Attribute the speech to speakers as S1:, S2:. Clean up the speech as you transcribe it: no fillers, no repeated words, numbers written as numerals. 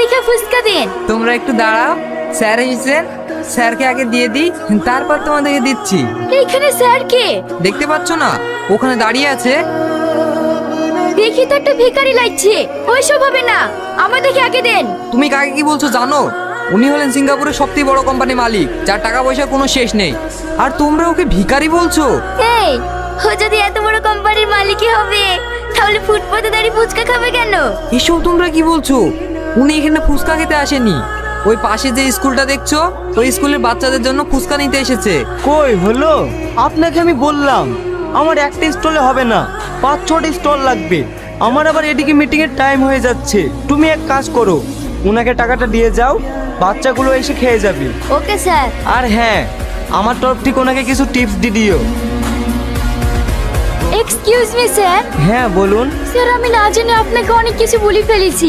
S1: দেখে ফুচকা দিন।
S2: তোমরা একটু দাঁড়াও, স্যার এসেছেন, স্যারকে আগে দিয়ে দিই, তারপর তোমাদেরকে দিচ্ছি।
S1: এইখানে স্যার কে?
S2: দেখতে পাচ্ছ না, ওখানে দাঁড়িয়ে আছে।
S1: দেখি তো একটা ভিখারি লাগছে, ওইসব হবে না, আমাদেরকে আগে দেন।
S2: তুমি কাকে কি বলছো জানো? উনি হলেন সিঙ্গাপুরের সবথেকে বড় কোম্পানির মালিক, যার টাকা পয়সার কোনো শেষ নেই। আর তোমরা ওকে ভিখারি বলছো?
S1: এই, ও যদি এত বড় কোম্পানির মালিকই হবে, তাহলে ফুটপাতে দাঁড়িয়ে ফুচকা খাবে কেন?
S2: এসব তোমরা কি বলছো? উনি এখানে ফুচকা খেতে আসেনি, ওই পাশে যে স্কুলটা দেখছো, ওই স্কুলের বাচ্চাদের জন্য ফুচকা নিতে এসেছে।
S3: কই হলো? আপনাকে আমি বললাম আমার একটা স্টলে হবে না, 5-6টা স্টল লাগবে। আমার আবার এদিকে মিটিং এর টাইম হয়ে যাচ্ছে। তুমি এক কাজ করো, ওনাকে টাকাটা দিয়ে যাও, বাচ্চাগুলো এসে খেয়ে যাবে।
S1: Okay sir.
S3: আর হ্যাঁ, আমার তরফ থেকে ওনাকে কিছু টিপস দিয়ে দিও।
S1: Excuse me sir.
S3: হ্যাঁ বলুন।
S1: স্যার, আমি না জেনে আপনাকে অনেক কিছু বলে ফেলেছি।